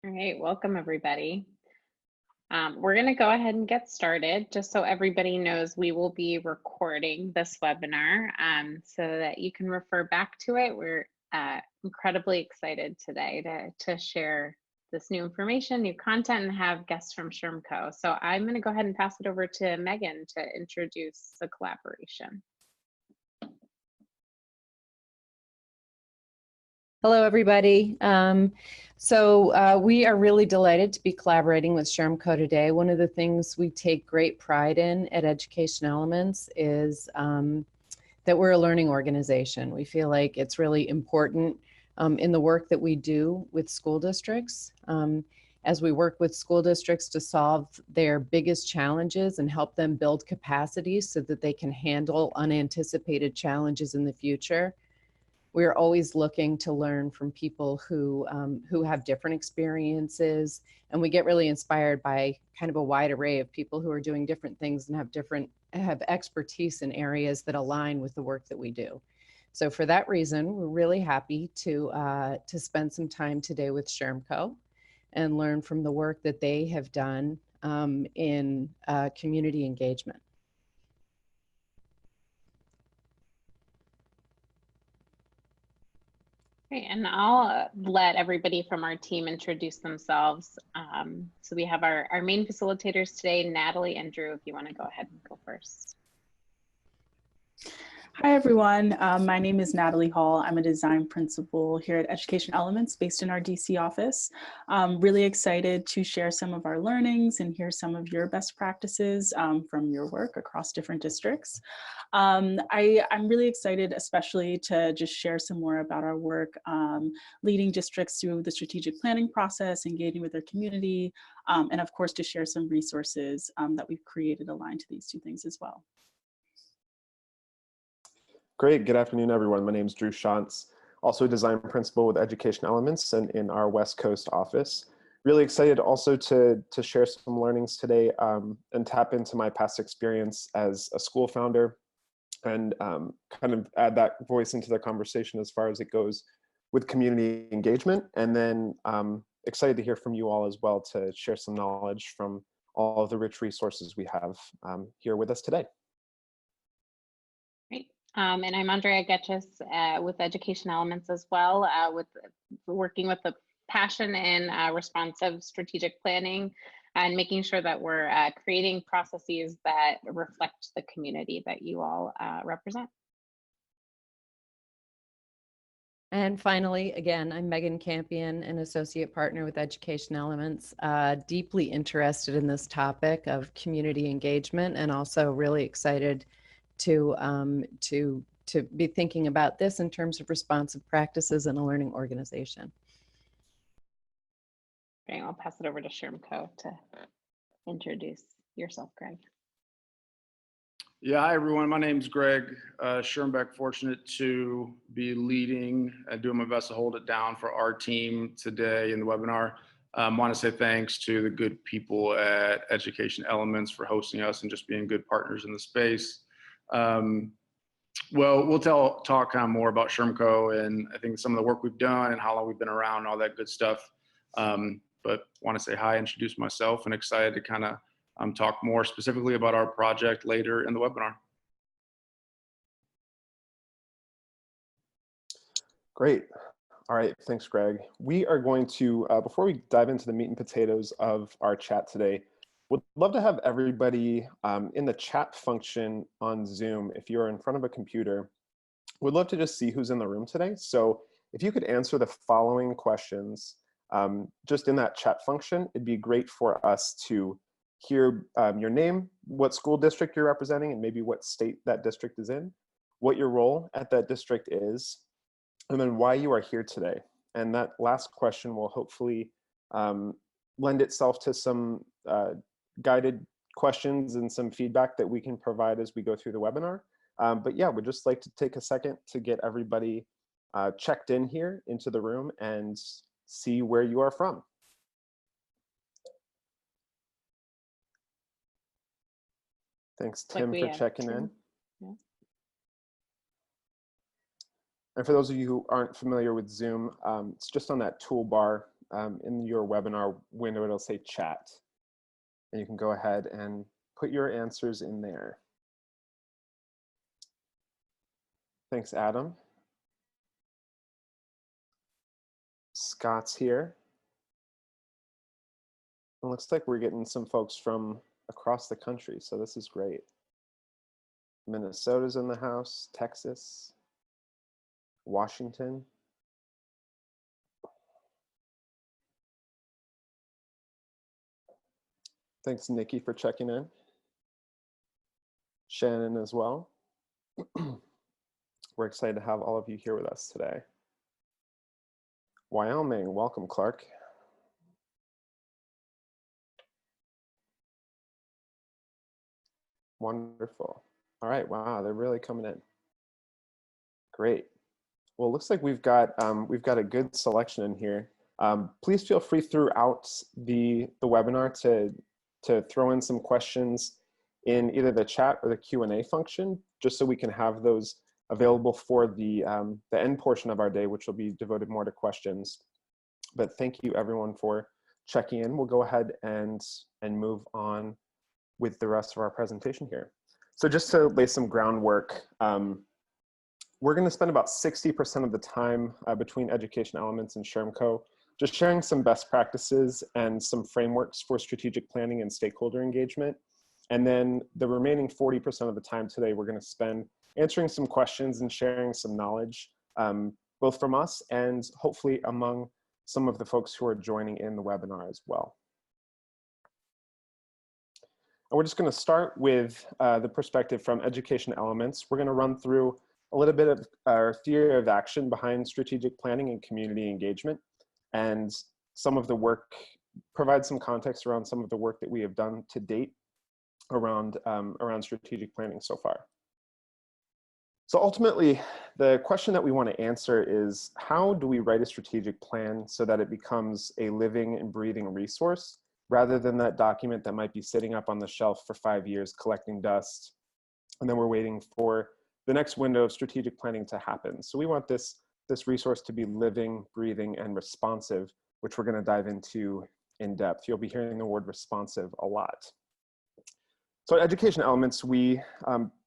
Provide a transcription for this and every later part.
All right, welcome everybody. We're going to go ahead and get started. Just so everybody knows, we will be recording this webinar so that you can refer back to it. We're incredibly excited today to share this new information, new content, and have guests from SHRMCO. So I'm going to go ahead and pass it over to Megan to introduce the collaboration. Hello, everybody. We are really delighted to be collaborating with SHRMCO today. One of the things we take great pride in at Education Elements is that we're a learning organization. We feel like it's really important in the work that we do with school districts. As we work with school districts to solve their biggest challenges and help them build capacity so that they can handle unanticipated challenges in the future. We're always looking to learn from people who have different experiences, and we get really inspired by kind of a wide array of people who are doing different things and have expertise in areas that align with the work that we do. So for that reason, we're really happy to spend some time today with SHRMCO and learn from the work that they have done in community engagement. Great, and I'll let everybody from our team introduce themselves. So we have our main facilitators today, Natalie and Drew, if you want to go ahead and go first. Hi, everyone. My name is Natalie Hall. I'm a design principal here at Education Elements based in our DC office. I'm really excited to share some of our learnings and hear some of your best practices from your work across different districts. I'm really excited, especially to just share some more about our work leading districts through the strategic planning process, engaging with their community, and of course to share some resources that we've created aligned to these two things as well. Great, good afternoon, everyone. My name is Drew Shantz, also a design principal with Education Elements and in our West Coast office. Really excited also to share some learnings today and tap into my past experience as a school founder and kind of add that voice into the conversation as far as it goes with community engagement. And then excited to hear from you all as well to share some knowledge from all of the rich resources we have here with us today. Great. And I'm Andrea Getchis with Education Elements as well, with working with the passion in responsive strategic planning and making sure that we're creating processes that reflect the community that you all represent. And finally, again, I'm Megan Campion, an associate partner with Education Elements, deeply interested in this topic of community engagement and also really excited to be thinking about this in terms of responsive practices in a learning organization. Great, I'll pass it over to SHRMCO to introduce yourself, Greg. Yeah, hi everyone. My name is Greg Schoenbeck. Fortunate to be leading and doing my best to hold it down for our team today in the webinar. Want to say thanks to the good people at Education Elements for hosting us and just being good partners in the space. Well, we'll talk kind of more about SHRMCO and I think some of the work we've done and how long we've been around, all that good stuff. But want to say hi, introduce myself, and excited to kind of talk more specifically about our project later in the webinar. Great. All right, thanks, Greg. We are going to, before we dive into the meat and potatoes of our chat today, would love to have everybody in the chat function on Zoom, if you're in front of a computer, would love to just see who's in the room today. So if you could answer the following questions just in that chat function, it'd be great for us to hear your name, what school district you're representing, and maybe what state that district is in, what your role at that district is, and then why you are here today. And that last question will hopefully lend itself to some guided questions and some feedback that we can provide as we go through the webinar. But yeah, we'd just like to take a second to get everybody checked in here into the room and see where you are from. Thanks, Tim, for checking in. Yeah. And for those of you who aren't familiar with Zoom, it's just on that toolbar in your webinar window, it'll say chat. And you can go ahead and put your answers in there. Thanks, Adam. Scott's here. It looks like we're getting some folks from across the country, so this is great. Minnesota's in the house, Texas, Washington. Thanks, Nikki, for checking in. Shannon as well. We're excited to have all of you here with us today. Wyoming, welcome, Clark. Wonderful. All right, wow, they're really coming in. Great. Well, it looks like we've got a good selection in here. Please feel free throughout the webinar to throw in some questions in either the chat or the Q&A function, just so we can have those available for the end portion of our day, which will be devoted more to questions. But thank you everyone for checking in. We'll go ahead and move on with the rest of our presentation here. So just to lay some groundwork, we're going to spend about 60% of the time between Education Elements and SHRMCO just sharing some best practices and some frameworks for strategic planning and stakeholder engagement. And then the remaining 40% of the time today, we're going to spend answering some questions and sharing some knowledge, both from us and hopefully among some of the folks who are joining in the webinar as well. And we're just going to start with the perspective from Education Elements. We're going to run through a little bit of our theory of action behind strategic planning and community engagement, and some of the work, provide some context around some of the work that we have done to date around strategic planning so far. So ultimately, the question that we want to answer is, how do we write a strategic plan so that it becomes a living and breathing resource, rather than that document that might be sitting up on the shelf for 5 years collecting dust, and then we're waiting for the next window of strategic planning to happen. So we want this resource to be living, breathing, and responsive, which we're going to dive into in depth. You'll be hearing the word responsive a lot. So at Education Elements, we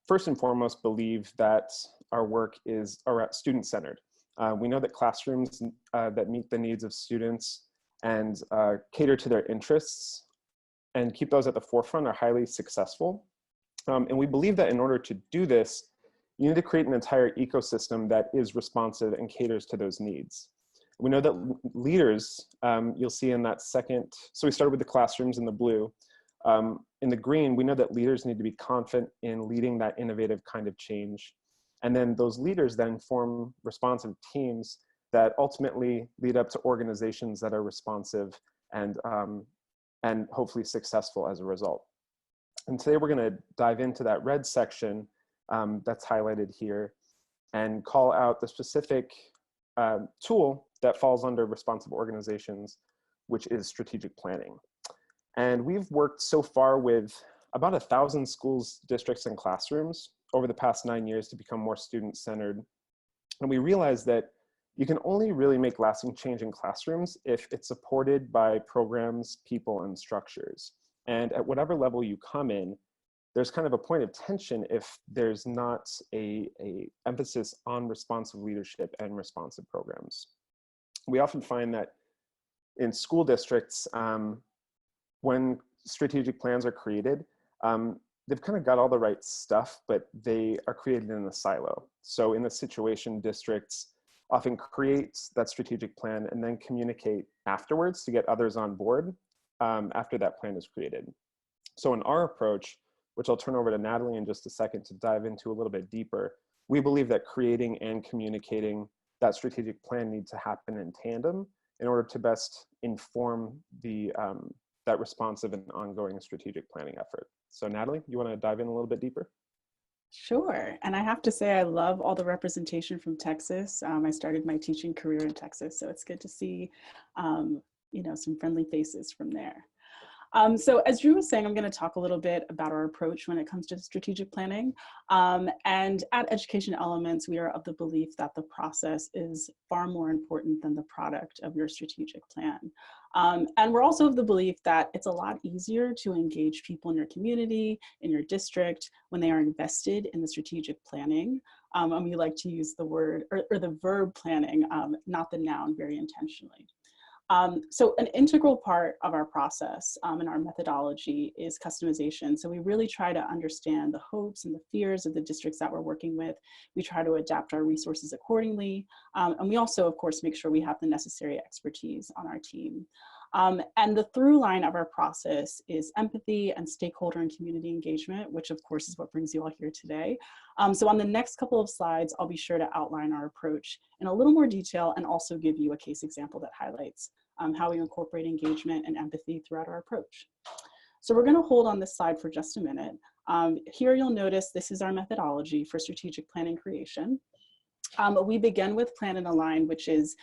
first and foremost believe that our work is student-centered. We know that classrooms that meet the needs of students and cater to their interests and keep those at the forefront are highly successful. And we believe that in order to do this, you need to create an entire ecosystem that is responsive and caters to those needs. We know that leaders, you'll see in that second, so we started with the classrooms in the blue. In the green, we know that leaders need to be confident in leading that innovative kind of change. And then those leaders then form responsive teams that ultimately lead up to organizations that are responsive and hopefully successful as a result. And today we're going to dive into that red section that's highlighted here and call out the specific tool that falls under responsive organizations, which is strategic planning. And we've worked so far with about 1,000 schools, districts, and classrooms over the past 9 years to become more student-centered. And we realized that you can only really make lasting change in classrooms if it's supported by programs, people, and structures. And at whatever level you come in, there's kind of a point of tension if there's not a emphasis on responsive leadership and responsive programs. We often find that in school districts, when strategic plans are created, they've kind of got all the right stuff, but they are created in a silo. So in this situation, districts often create that strategic plan and then communicate afterwards to get others on board after that plan is created. So in our approach, which I'll turn over to Natalie in just a second to dive into a little bit deeper, we believe that creating and communicating that strategic plan need to happen in tandem in order to best inform that responsive and ongoing strategic planning effort. So Natalie, you want to dive in a little bit deeper? Sure. And I have to say, I love all the representation from Texas. I started my teaching career in Texas, so it's good to see, some friendly faces from there. So as Drew was saying, I'm going to talk a little bit about our approach when it comes to strategic planning. And at Education Elements, we are of the belief that the process is far more important than the product of your strategic plan. And we're also of the belief that it's a lot easier to engage people in your community, in your district, when they are invested in the strategic planning. And we like to use the word or the verb planning, not the noun, very intentionally. So an integral part of our process and our methodology is customization. So we really try to understand the hopes and the fears of the districts that we're working with. We try to adapt our resources accordingly. And we also, of course, make sure we have the necessary expertise on our team. And the through line of our process is empathy and stakeholder and community engagement, which of course is what brings you all here today. So on the next couple of slides, I'll be sure to outline our approach in a little more detail and also give you a case example that highlights how we incorporate engagement and empathy throughout our approach. So we're going to hold on this slide for just a minute. Here you'll notice this is our methodology for strategic planning creation. We begin with Plan and Align, which is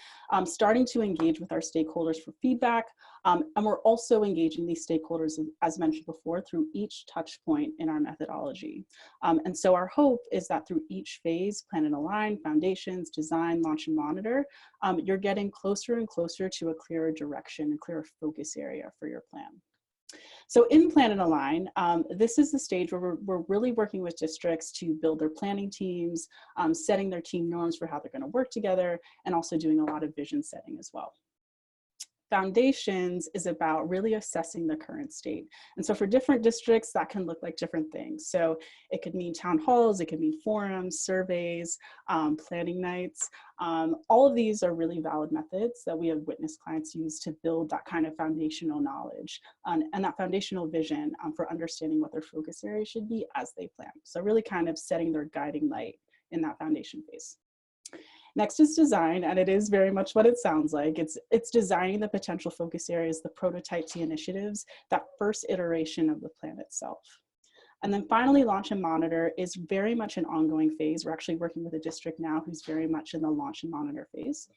starting to engage with our stakeholders for feedback. And we're also engaging these stakeholders, as mentioned before, through each touch point in our methodology. And so our hope is that through each phase, Plan and Align, foundations, design, launch, and monitor, you're getting closer and closer to a clearer direction, a clearer focus area for your plan. So in Plan and Align, this is the stage where we're really working with districts to build their planning teams, setting their team norms for how they're going to work together, and also doing a lot of vision setting as well. Foundations is about really assessing the current state. And so for different districts, that can look like different things. So it could mean town halls, it could mean forums, surveys, planning nights. All of these are really valid methods that we have witnessed clients use to build that kind of foundational knowledge and that foundational vision for understanding what their focus area should be as they plan. So really kind of setting their guiding light in that foundation phase. Next is design, and it is very much what it sounds like. It's designing the potential focus areas, the prototypes, the initiatives, that first iteration of the plan itself. And then finally, launch and monitor is very much an ongoing phase. We're actually working with a district now who's very much in the launch and monitor phase.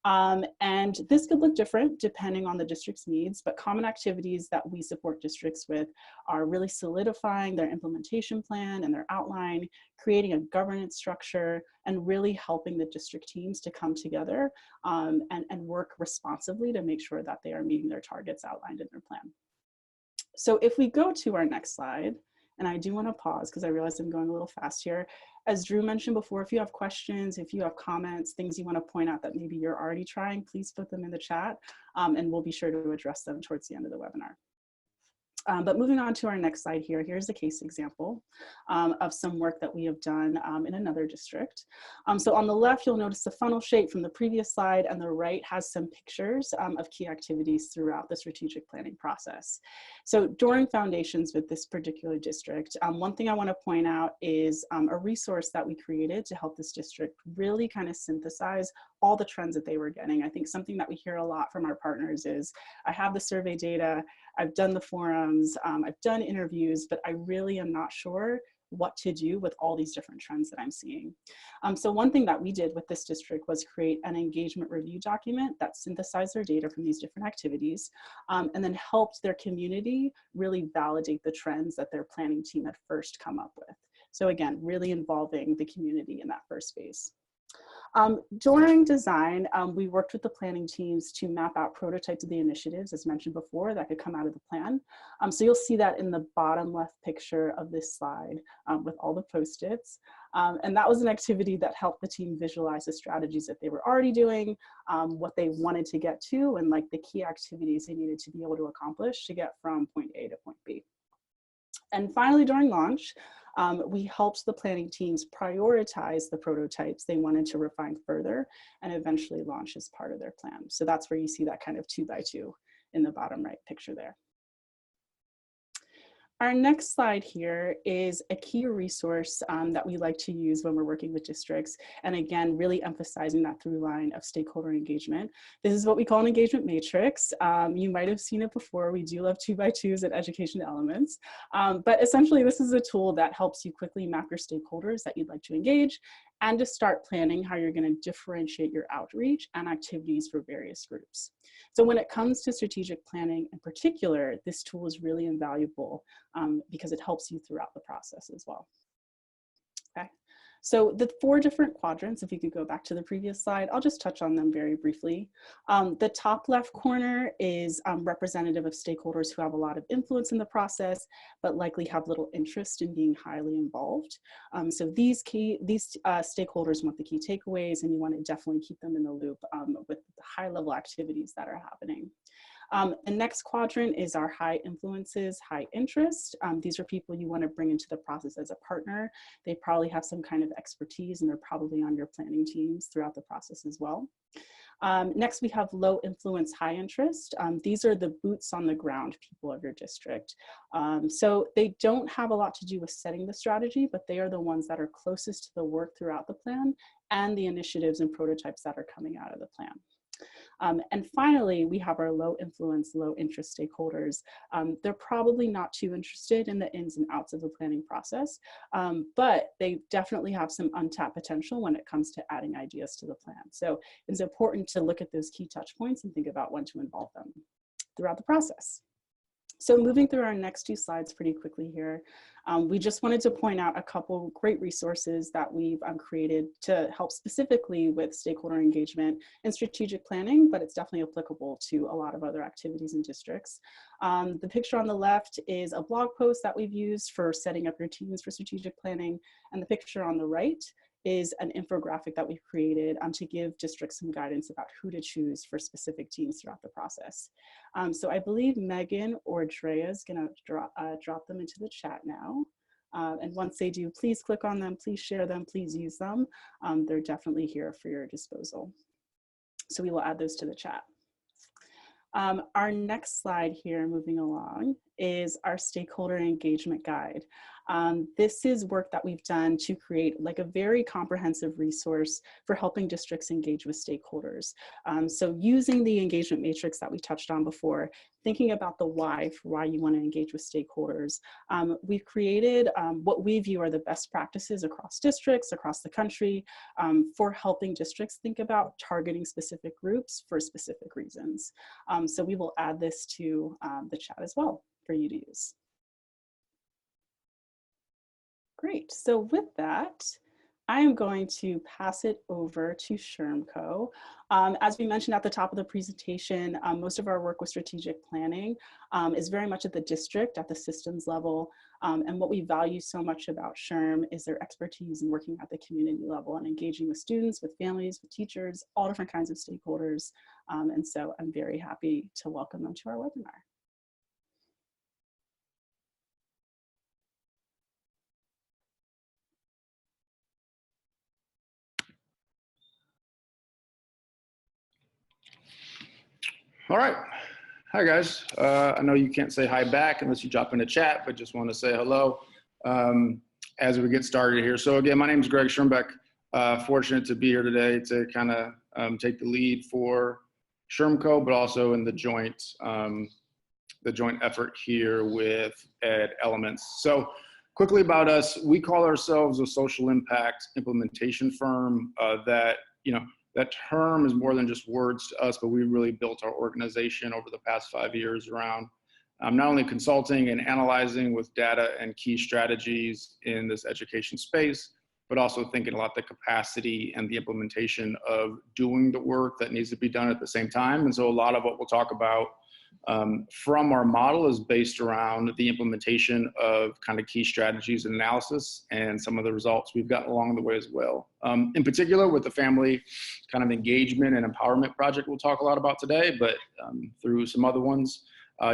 And this could look different depending on the district's needs, but common activities that we support districts with are really solidifying their implementation plan and their outline, creating a governance structure, and really helping the district teams to come together and work responsibly to make sure that they are meeting their targets outlined in their plan. So if we go to our next slide, and I do want to pause because I realize I'm going a little fast here. As Drew mentioned before, if you have questions, if you have comments, things you want to point out that maybe you're already trying, please put them in the chat and we'll be sure to address them towards the end of the webinar. But moving on to our next slide here, here's a case example of some work that we have done in another district. So on the left, you'll notice the funnel shape from the previous slide, and the right has some pictures of key activities throughout the strategic planning process. So during foundations with this particular district, one thing I want to point out is a resource that we created to help this district really kind of synthesize all the trends that they were getting. I think something that we hear a lot from our partners is, I have the survey data, I've done the forums, I've done interviews, but I really am not sure what to do with all these different trends that I'm seeing. So one thing that we did with this district was create an engagement review document that synthesized their data from these different activities and then helped their community really validate the trends that their planning team had first come up with. So again, really involving the community in that first phase. During design, we worked with the planning teams to map out prototypes of the initiatives, as mentioned before, that could come out of the plan. So you'll see that in the bottom left picture of this slide with all the Post-its. And that was an activity that helped the team visualize the strategies that they were already doing, what they wanted to get to, and like the key activities they needed to be able to accomplish to get from point A to point B. And finally, during launch, we helped the planning teams prioritize the prototypes they wanted to refine further and eventually launch as part of their plan. So that's where you see that kind of 2x2 in the bottom right picture there. Our next slide here is a key resource that we like to use when we're working with districts. And again, really emphasizing that through line of stakeholder engagement. This is what we call an engagement matrix. You might have seen it before. We do love 2x2s at Education Elements. But essentially, this is a tool that helps you quickly map your stakeholders that you'd like to engage and to start planning how you're going to differentiate your outreach and activities for various groups. So when it comes to strategic planning in particular, this tool is really invaluable because it helps you throughout the process as well. Okay. So the 4 different quadrants, if you could go back to the previous slide, I'll just touch on them very briefly. The top left corner is representative of stakeholders who have a lot of influence in the process, but likely have little interest in being highly involved. So these stakeholders want the key takeaways, and you want to definitely keep them in the loop with the high level activities that are happening. The next quadrant is our high influences, high interest. These are people you want to bring into the process as a partner. They probably have some kind of expertise, and they're probably on your planning teams throughout the process as well. Next, we have low influence, high interest. These are the boots on the ground people of your district. So they don't have a lot to do with setting the strategy, but they are the ones that are closest to the work throughout the plan and the initiatives and prototypes that are coming out of the plan. And finally, we have our low influence, low interest stakeholders. They're probably not too interested in the ins and outs of the planning process, but they definitely have some untapped potential when it comes to adding ideas to the plan. So it's important to look at those key touch points and think about when to involve them throughout the process. So moving through our next 2 slides pretty quickly here, we just wanted to point out a couple great resources that we've created to help specifically with stakeholder engagement and strategic planning, but it's definitely applicable to a lot of other activities and districts. The picture on the left is a blog post that we've used for setting up your teams for strategic planning, and the picture on the right is an infographic that we've created to give districts some guidance about who to choose for specific teams throughout the process. So I believe Megan or Drea is gonna drop them into the chat now. And once they do, please click on them, please share them, please use them. They're definitely here for your disposal. So we will add those to the chat. Our next slide here, moving along, is our stakeholder engagement guide. This is work that we've done to create like a very comprehensive resource for helping districts engage with stakeholders. So using the engagement matrix that we touched on before, thinking about the why for why you want to engage with stakeholders, we've created what we view are the best practices across districts, across the country, for helping districts think about targeting specific groups for specific reasons. So we will add this to the chat as well for you to use. Great, so with that, I am going to pass it over to SHRMCO. As we mentioned at the top of the presentation, most of our work with strategic planning is very much at the district, at the systems level. And what we value so much about SHRM is their expertise in working at the community level and engaging with students, with families, with teachers, all different kinds of stakeholders. And so I'm very happy to welcome them to our webinar. All right. Hi, guys. I know you can't say hi back unless you drop in the chat, but just want to say hello as we get started here. So again, my name is Greg Schirmbeck. Fortunate to be here today to kind of take the lead for SHRMCO, but also in the joint effort here with Ed Elements. So quickly about us, we call ourselves a social impact implementation firm that, that term is more than just words to us, but we really built our organization over the past 5 years around not only consulting and analyzing with data and key strategies in this education space, but also thinking about the capacity and the implementation of doing the work that needs to be done at the same time. And so a lot of what we'll talk about from our model is based around the implementation of kind of key strategies and analysis and some of the results we've gotten along the way as well. In particular with the family kind of engagement and empowerment project we'll talk a lot about today, but through some other ones.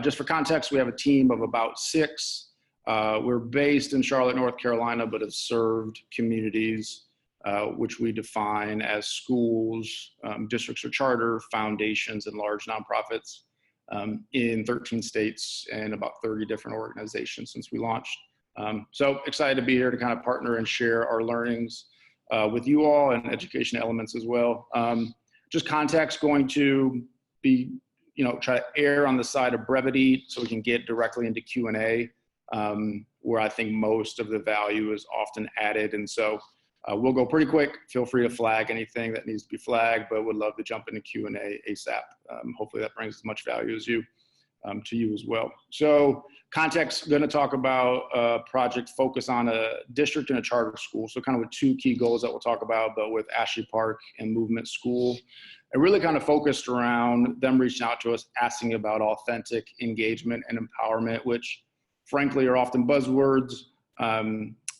Just for context, we have a team of about 6. We're based in Charlotte, North Carolina, but have served communities which we define as schools, districts or charter, foundations, and large nonprofits. In 13 states and about 30 different organizations since we launched. So excited to be here to kind of partner and share our learnings with you all and Education Elements as well. Just context, going to be, try to err on the side of brevity so we can get directly into Q&A, where I think most of the value is often added. And so We'll go pretty quick. Feel free to flag anything that needs to be flagged, but would love to jump into Q&A ASAP. Hopefully that brings as much value as you to you as well. So context, going to talk about a project focus on a district and a charter school. So kind of with two key goals that we'll talk about, but with Ashley Park and Movement School. It really kind of focused around them reaching out to us, asking about authentic engagement and empowerment, which frankly are often buzzwords.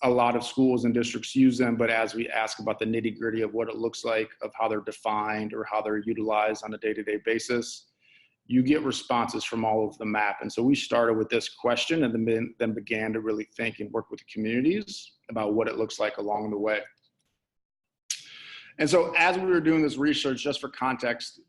A lot of schools and districts use them, but as we ask about the nitty gritty of what it looks like, of how they're defined or how they're utilized on a day-to-day basis, you get responses from all over the map. And so we started with this question and then began to really think and work with the communities about what it looks like along the way. And so as we were doing this research, just for context,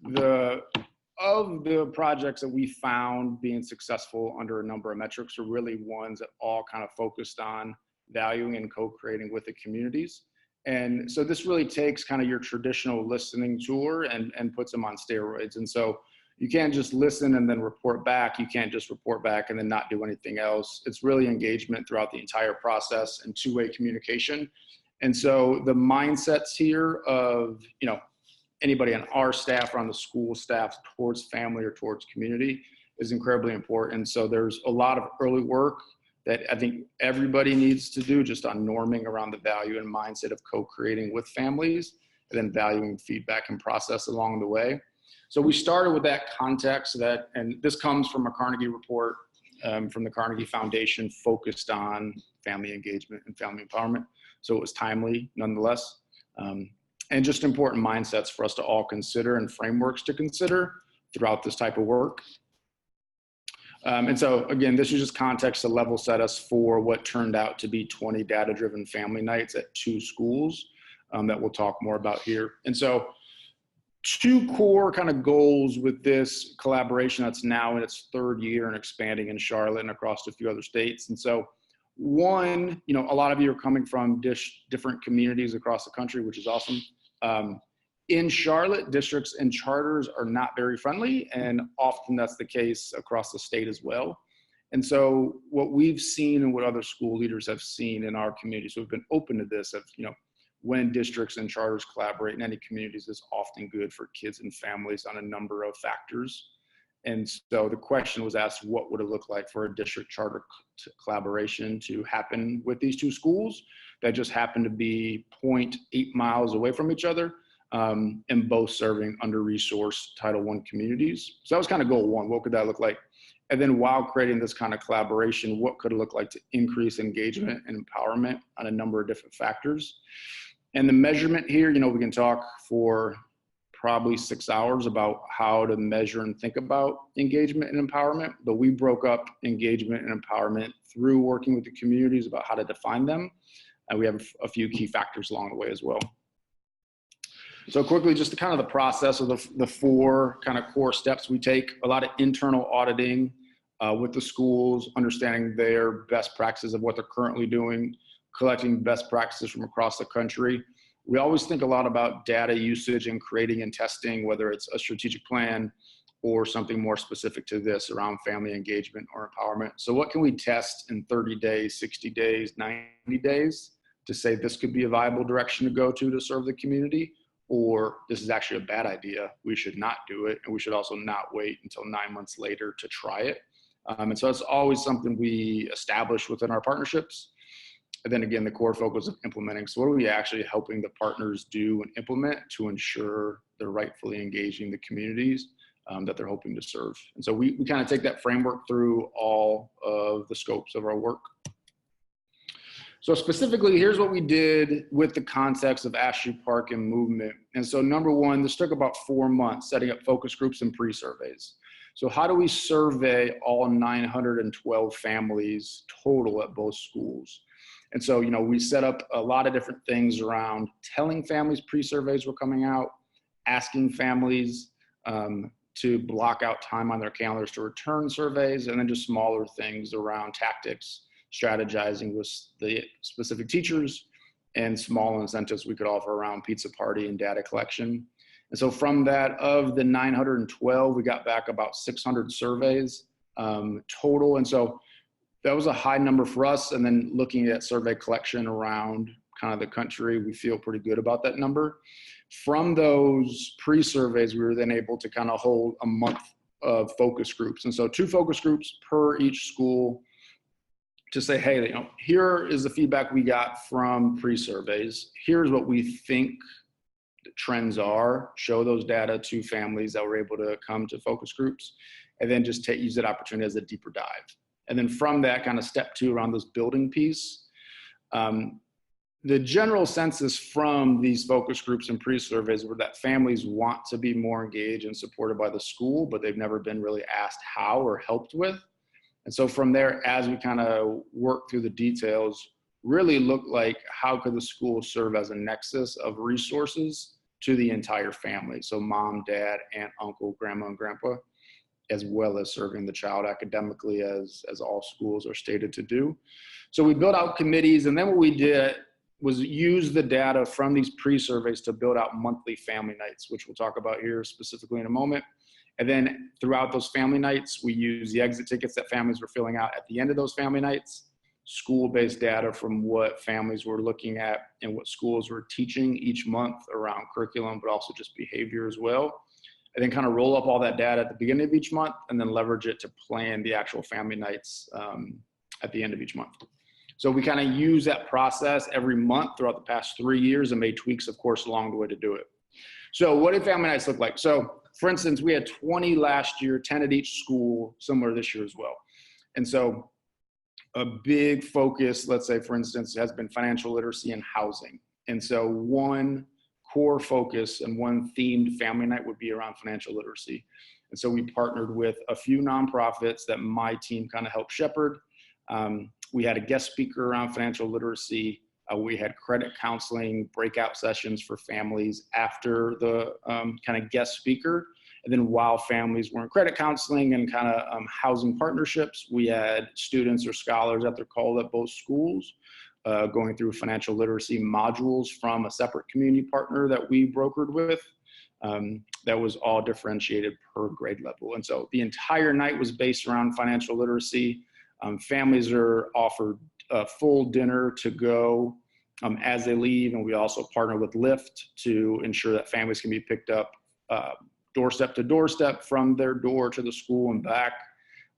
of the projects that we found being successful under a number of metrics are really ones that all kind of focused on valuing and co-creating with the communities. And so this really takes kind of your traditional listening tour and puts them on steroids. And so you can't just listen and then report back. You can't just report back and then not do anything else. It's really engagement throughout the entire process and two-way communication. And so the mindsets here of, anybody on our staff or on the school staff towards family or towards community is incredibly important. So there's a lot of early work that I think everybody needs to do just on norming around the value and mindset of co-creating with families and then valuing feedback and process along the way. So we started with that context and this comes from a Carnegie report from the Carnegie Foundation focused on family engagement and family empowerment. So it was timely nonetheless. And just important mindsets for us to all consider and frameworks to consider throughout this type of work. And so again, this is just context to level set us for what turned out to be 20 data-driven family nights at 2 schools that we'll talk more about here. And so 2 core kind of goals with this collaboration that's now in its 3rd year and expanding in Charlotte and across a few other states. And so one, a lot of you are coming from different communities across the country, which is awesome. In Charlotte, districts and charters are not very friendly, and often that's the case across the state as well. And so what we've seen and what other school leaders have seen in our community, so we've been open to this of, when districts and charters collaborate in any communities is often good for kids and families on a number of factors. And so the question was asked, what would it look like for a district charter collaboration to happen with these 2 schools that just happen to be 0.8 miles away from each other and both serving under-resourced Title I communities. So that was kind of goal 1. What could that look like? And then while creating this kind of collaboration, what could it look like to increase engagement and empowerment on a number of different factors? And the measurement here, we can talk for probably 6 hours about how to measure and think about engagement and empowerment, but we broke up engagement and empowerment through working with the communities about how to define them. And we have a few key factors along the way as well. So quickly, just the process of the 4 kind of core steps we take: a lot of internal auditing with the schools, understanding their best practices of what they're currently doing, collecting best practices from across the country. We always think a lot about data usage and creating and testing, whether it's a strategic plan or something more specific to this around family engagement or empowerment. So what can we test in 30 days, 60 days, 90 days to say this could be a viable direction to go to serve the community, or this is actually a bad idea, we should not do it, and we should also not wait until 9 months later to try it. And so it's always something we establish within our partnerships. And then again, the core focus of implementing. So what are we actually helping the partners do and implement to ensure they're rightfully engaging the communities that they're hoping to serve? And so we kind of take that framework through all of the scopes of our work. So specifically, here's what we did with the context of Ashley Park and Movement. And so number 1, this took about 4 months, setting up focus groups and pre-surveys. So how do we survey all 912 families total at both schools? And so, we set up a lot of different things around telling families pre-surveys were coming out, asking families to block out time on their calendars to return surveys, and then just smaller things around tactics, strategizing with the specific teachers, and small incentives we could offer around pizza party and data collection. And so from that, of the 912, we got back about 600 surveys total. And so that was a high number for us. And then looking at survey collection around kind of the country, we feel pretty good about that number. From those pre-surveys, we were then able to kind of hold a month of focus groups. And so 2 focus groups per each school to say, hey, you know, here is the feedback we got from pre-surveys. Here's what we think the trends are. Show those data to families that were able to come to focus groups, and then just use that opportunity as a deeper dive. And then from that, kind of step 2 around this building piece. The general census from these focus groups and pre-surveys were that families want to be more engaged and supported by the school, but they've never been really asked how or helped with. And so from there, as we kind of work through the details, really look like how could the school serve as a nexus of resources to the entire family. So mom, dad, aunt, uncle, grandma, and grandpa, as well as serving the child academically as all schools are stated to do. So we built out committees, and then what we did was use the data from these pre-surveys to build out monthly family nights, which we'll talk about here specifically in a moment. And then throughout those family nights, we use the exit tickets that families were filling out at the end of those family nights, school-based data from what families were looking at and what schools were teaching each month around curriculum, but also just behavior as well. And then kind of roll up all that data at the beginning of each month and then leverage it to plan the actual family nights at the end of each month. So we kind of use that process every month throughout the past 3 years and made tweaks, of course, along the way to do it. So what did family nights look like? So for instance, we had 20 last year, 10 at each school, similar this year as well. And so a big focus, let's say, for instance, has been financial literacy and housing. And so one core focus and one themed family night would be around financial literacy. And so we partnered with a few nonprofits that my team kind of helped shepherd. We had a guest speaker around financial literacy. We had credit counseling breakout sessions for families after the kind of guest speaker. And then while families were in credit counseling and kind of housing partnerships, we had students or scholars that they're called at both schools going through financial literacy modules from a separate community partner that we brokered with. That was all differentiated per grade level. And so the entire night was based around financial literacy. Families are offered a full dinner to go as they leave. And we also partner with Lyft to ensure that families can be picked up doorstep to doorstep from their door to the school and back,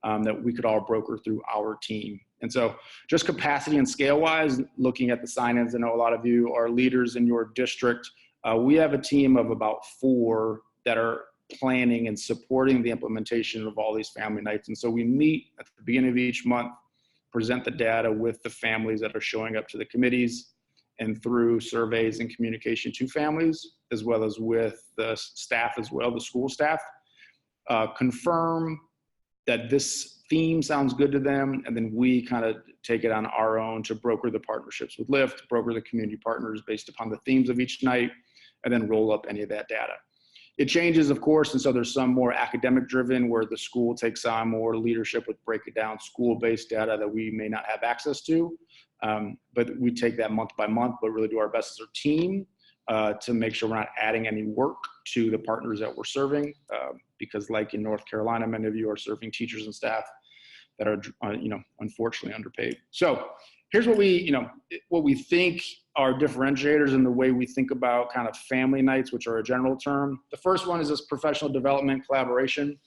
that we could all broker through our team. And so just capacity and scale wise, looking at the sign-ins, I know a lot of you are leaders in your district. We have a team of about 4 that are planning and supporting the implementation of all these family nights. And so we meet at the beginning of each month, present the data with the families that are showing up to the committees, and through surveys and communication to families, as well as with the staff as well, the school staff, confirm that this theme sounds good to them, and then we kind of take it on our own to broker the partnerships with Lyft, broker the community partners based upon the themes of each night, and then roll up any of that data. It changes, of course, and so there's some more academic driven where the school takes on more leadership with breaking down school-based data that we may not have access to. But we take that month by month, but really do our best as a team to make sure we're not adding any work to the partners that we're serving. Because like in North Carolina, many of you are serving teachers and staff that are, unfortunately underpaid. So here's what we think are differentiators in the way we think about kind of family nights, which are a general term. The first one is this professional development collaboration.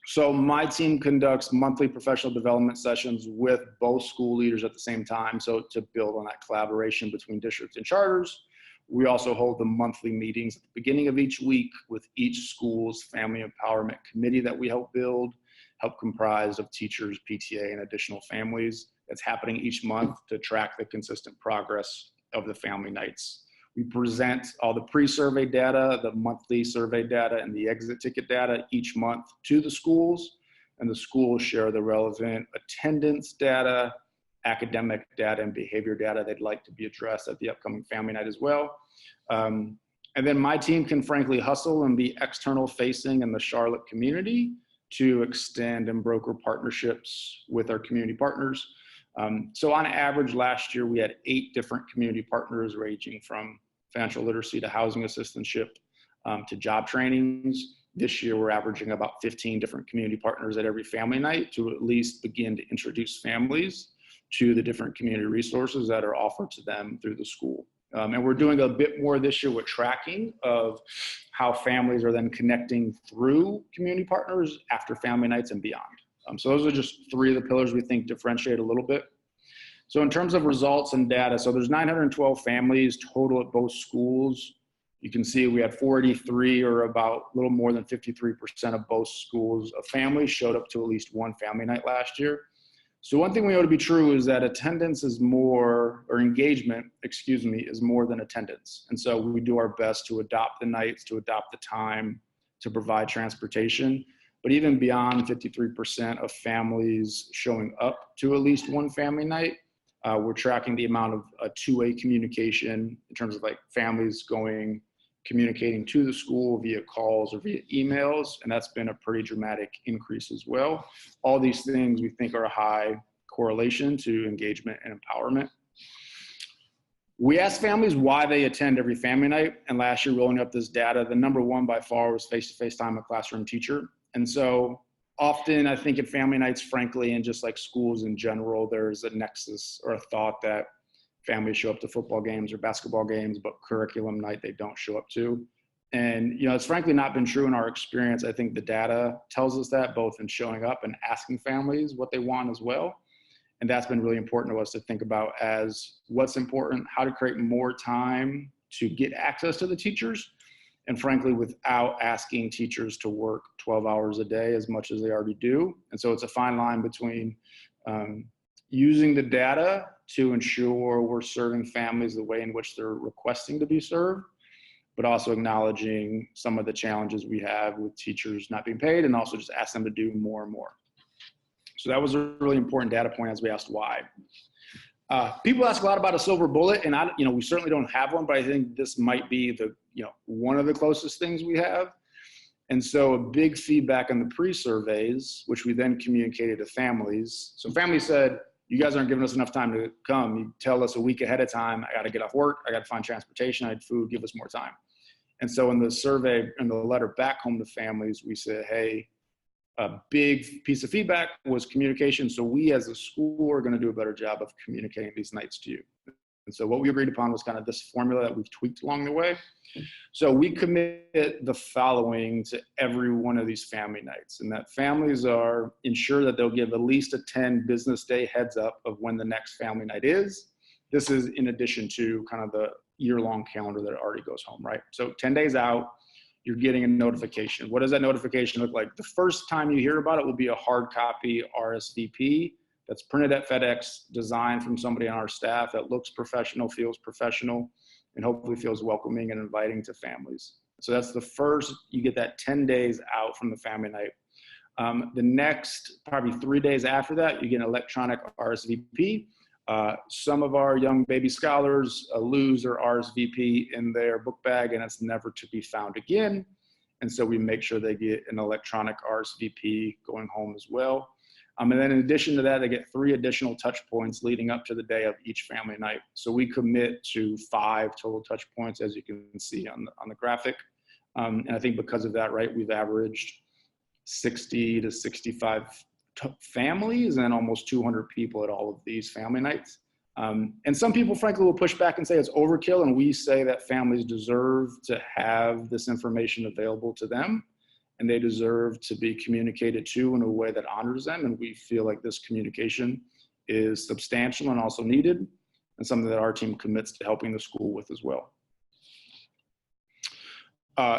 So my team conducts monthly professional development sessions with both school leaders at the same time. So to build on that collaboration between districts and charters, we also hold the monthly meetings at the beginning of each week with each school's family empowerment committee that we help build, help comprise of teachers, PTA, and additional families. That's happening each month to track the consistent progress of the family nights. We present all the pre-survey data, the monthly survey data, and the exit ticket data each month to the schools, and the schools share the relevant attendance data, academic data, and behavior data they'd like to be addressed at the upcoming family night as well. And then my team can frankly hustle and be external facing in the Charlotte community to extend and broker partnerships with our community partners. So on average last year, we had 8 different community partners ranging from financial literacy to housing assistantship to job trainings. This year, we're averaging about 15 different community partners at every family night to at least begin to introduce families to the different community resources that are offered to them through the school. And we're doing a bit more this year with tracking of how families are then connecting through community partners after family nights and beyond. So those are just three of the pillars we think differentiate a little bit. So in terms of results and data, so there's 912 families total at both schools. You can see we had 483, or about a little more than 53% of both schools of families showed up to at least one family night last year. So one thing we know to be true is that attendance is more, or engagement, excuse me, is more than attendance. And so we do our best to adopt the nights, to adopt the time, to provide transportation. But even beyond 53% of families showing up to at least one family night, we're tracking the amount of two-way communication in terms of like families communicating to the school via calls or via emails, and that's been a pretty dramatic increase as well. All these things we think are a high correlation to engagement and empowerment. We asked families why they attend every family night, and last year, rolling up this data, the number one by far was face-to-face time with classroom teacher. And so often I think at family nights, frankly, and just like schools in general, there's a nexus or a thought that families show up to football games or basketball games, but curriculum night they don't show up to. And, you know, it's frankly not been true in our experience. I think the data tells us that, both in showing up and asking families what they want as well. And that's been really important to us to think about as what's important, how to create more time to get access to the teachers. And frankly, without asking teachers to work 12 hours a day as much as they already do. And so it's a fine line between using the data to ensure we're serving families the way in which they're requesting to be served, but also acknowledging some of the challenges we have with teachers not being paid, and also just ask them to do more and more. So that was a really important data point as we asked why. People ask a lot about a silver bullet, and we certainly don't have one, but I think this might be one of the closest things we have. And so a big feedback on the pre-surveys, which we then communicated to families. So families said, you guys aren't giving us enough time to come. You tell us a week ahead of time, I got to get off work, I got to find transportation, I had food, give us more time. And so in the survey, in the letter back home to families, we said, hey, a big piece of feedback was communication. So we as a school are going to do a better job of communicating these nights to you. And so what we agreed upon was kind of this formula that we've tweaked along the way. So we commit the following to every one of these family nights, and that families are ensured that they'll give at least a 10 business day heads up of when the next family night is. This is in addition to kind of the year-long calendar that already goes home, right? So 10 days out, you're getting a notification. What does that notification look like? The first time you hear about it will be a hard copy RSVP that's printed at FedEx, designed from somebody on our staff that looks professional, feels professional, and hopefully feels welcoming and inviting to families. So that's the first, you get that 10 days out from the family night. The next, probably 3 days after that, you get an electronic RSVP. Some of our young baby scholars lose their RSVP in their book bag, and it's never to be found again. And so we make sure they get an electronic RSVP going home as well. And then in addition to that, they get 3 additional touch points leading up to the day of each family night. So we commit to 5 total touch points, as you can see on the graphic. And I think because of that, right, we've averaged 60 to 65 families and almost 200 people at all of these family nights. And some people, frankly, will push back and say it's overkill. And we say that families deserve to have this information available to them, and they deserve to be communicated to in a way that honors them. And we feel like this communication is substantial and also needed, and something that our team commits to helping the school with as well.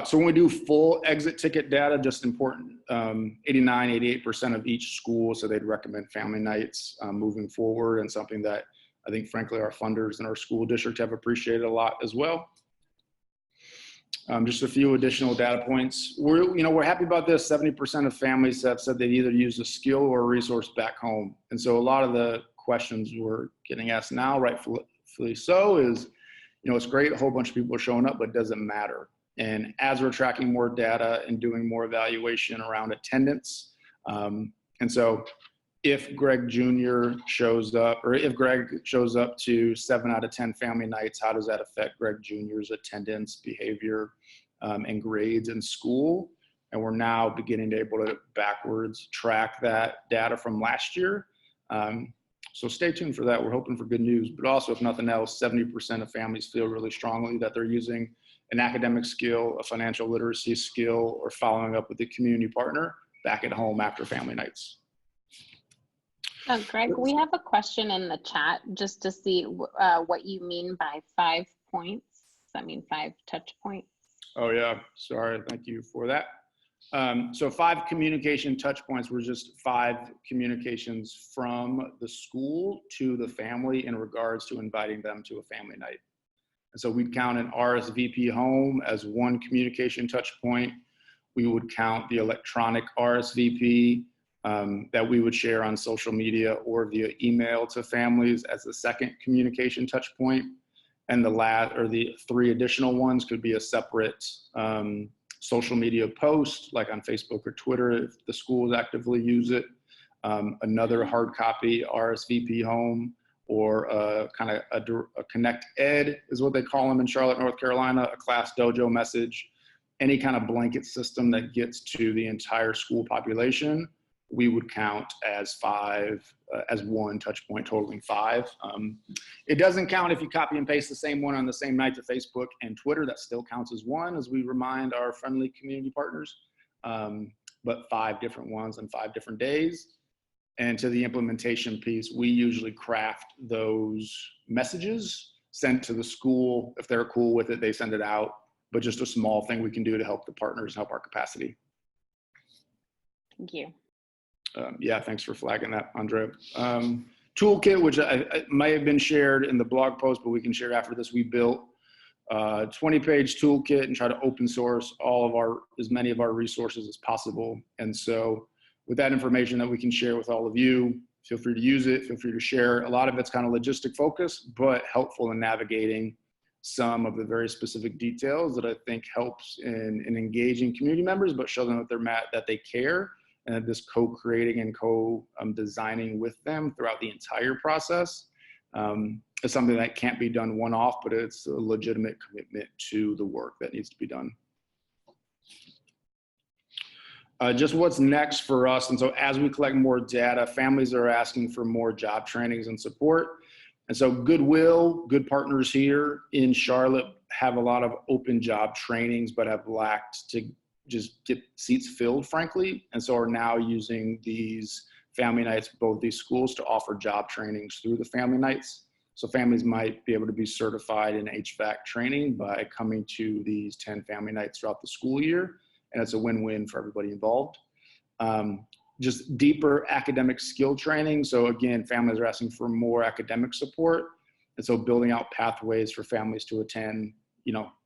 So when we do full exit ticket data, just important, 89, 88% of each school, so they'd recommend family nights moving forward, and something that I think, frankly, our funders and our school district have appreciated a lot as well. Just a few additional data points. We're happy about this. 70% of families have said they've either used a skill or a resource back home. And so a lot of the questions we're getting asked now, rightfully so, is, it's great, a whole bunch of people are showing up, but does it matter? And as we're tracking more data and doing more evaluation around attendance, and so if Greg Jr. shows up, or if Greg shows up to 7 out of 10 family nights, how does that affect Greg Jr.'s attendance, behavior, and grades in school? And we're now beginning to able to backwards track that data from last year. So stay tuned for that. We're hoping for good news, but also if nothing else, 70% of families feel really strongly that they're using an academic skill, a financial literacy skill, or following up with a community partner back at home after family nights. Greg, we have a question in the chat just to see what you mean by 5 points. Does that mean 5 touch points? Oh yeah, sorry, thank you for that. So 5 communication touch points were just 5 communications from the school to the family in regards to inviting them to a family night. And so we'd count an RSVP home as 1 communication touch point. We would count the electronic RSVP that we would share on social media or via email to families as the 2nd communication touch point. And the 3 additional ones could be a separate social media post, like on Facebook or Twitter, if the schools actively use it, another hard copy RSVP home, or a Connect Ed is what they call them in Charlotte, North Carolina, a Class Dojo message, any kind of blanket system that gets to the entire school population, we would count as 5, as 1 touch point, totaling 5. It doesn't count if you copy and paste the same one on the same night to Facebook and Twitter. That still counts as 1, as we remind our friendly community partners, but 5 different ones on 5 different days. And to the implementation piece, we usually craft those messages, sent to the school. If they're cool with it, they send it out, but just a small thing we can do to help the partners and help our capacity. Thank you. Yeah, thanks for flagging that, Andrea. Toolkit, which I might have been shared in the blog post, but we can share after this. We built a 20-page toolkit and try to open source as many of our resources as possible. And so with that information that we can share with all of you, feel free to use it, feel free to share. A lot of it's kind of logistic focus, but helpful in navigating some of the very specific details that I think helps in engaging community members, but show them that they care, and that this co-creating and co-designing with them throughout the entire process is something that can't be done one-off, but it's a legitimate commitment to the work that needs to be done. Just what's next for us. And so as we collect more data, families are asking for more job trainings and support. And so Goodwill, good partners here in Charlotte, have a lot of open job trainings, but have lacked to just get seats filled, frankly. And so are now using these family nights, both these schools, to offer job trainings through the family nights. So families might be able to be certified in HVAC training by coming to these 10 family nights throughout the school year. And it's a win-win for everybody involved. Just deeper academic skill training. So again, families are asking for more academic support. And so building out pathways for families to attend,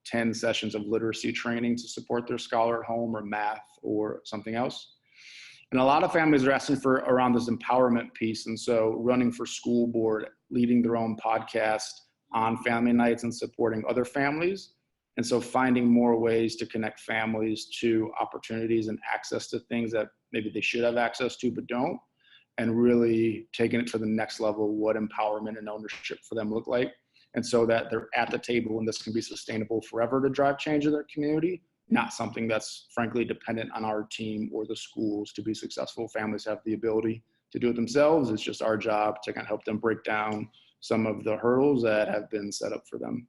10 sessions of literacy training to support their scholar at home, or math, or something else. And a lot of families are asking for around this empowerment piece. And so running for school board, leading their own podcast on family nights and supporting other families. And so finding more ways to connect families to opportunities and access to things that maybe they should have access to, but don't, and really taking it to the next level, what empowerment and ownership for them look like. And so that they're at the table and this can be sustainable forever to drive change in their community, not something that's frankly dependent on our team or the schools to be successful. Families have the ability to do it themselves. It's just our job to kind of help them break down some of the hurdles that have been set up for them.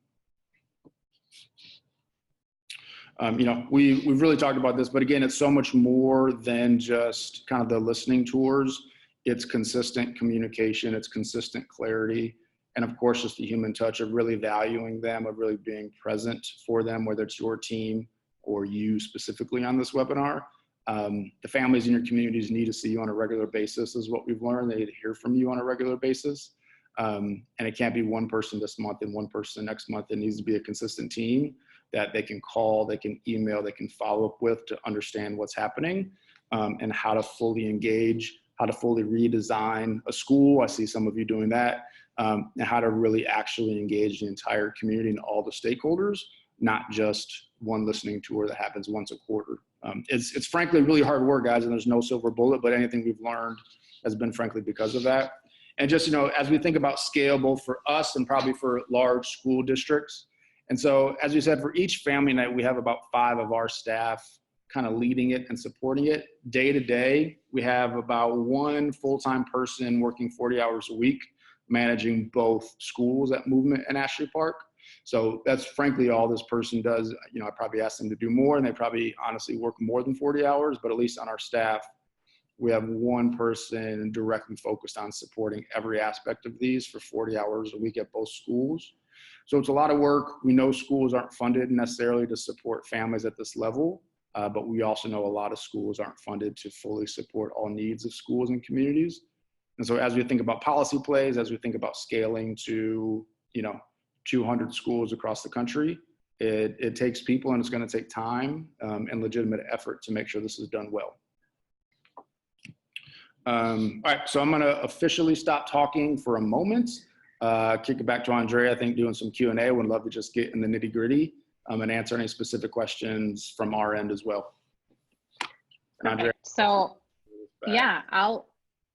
We've really talked about this, but again, it's so much more than just kind of the listening tours. It's consistent communication, it's consistent clarity, and of course, just the human touch of really valuing them, of really being present for them, whether it's your team or you specifically on this webinar. The families in your communities need to see you on a regular basis, is what we've learned. They need to hear from you on a regular basis. And it can't be one person this month and one person next month. It needs to be a consistent team that they can call, they can email, they can follow up with to understand what's happening, and how to fully engage, how to fully redesign a school. I see some of you doing that, and how to really actually engage the entire community and all the stakeholders, not just one listening tour that happens once a quarter. It's frankly really hard work, guys, and there's no silver bullet, but anything we've learned has been frankly because of that. And just, as we think about scale, both for us and probably for large school districts. And so, as we said, for each family night, we have about 5 of our staff kind of leading it and supporting it. Day to day, we have about one full-time person working 40 hours a week, managing both schools at Movement and Ashley Park. So that's frankly all this person does. You know, I probably asked them to do more, and they probably honestly work more than 40 hours, but at least on our staff, we have one person directly focused on supporting every aspect of these for 40 hours a week at both schools. So it's a lot of work. We know schools aren't funded necessarily to support families at this level, but we also know a lot of schools aren't funded to fully support all needs of schools and communities. And so as we think about policy plays, as we think about scaling to, 200 schools across the country, it takes people, and it's going to take time and legitimate effort to make sure this is done well. All right, so I'm going to officially stop talking for a moment. Kick it back to Andrea, I think, doing some Q&A. Would love to just get in the nitty gritty and answer any specific questions from our end as well. Andrea. So yeah,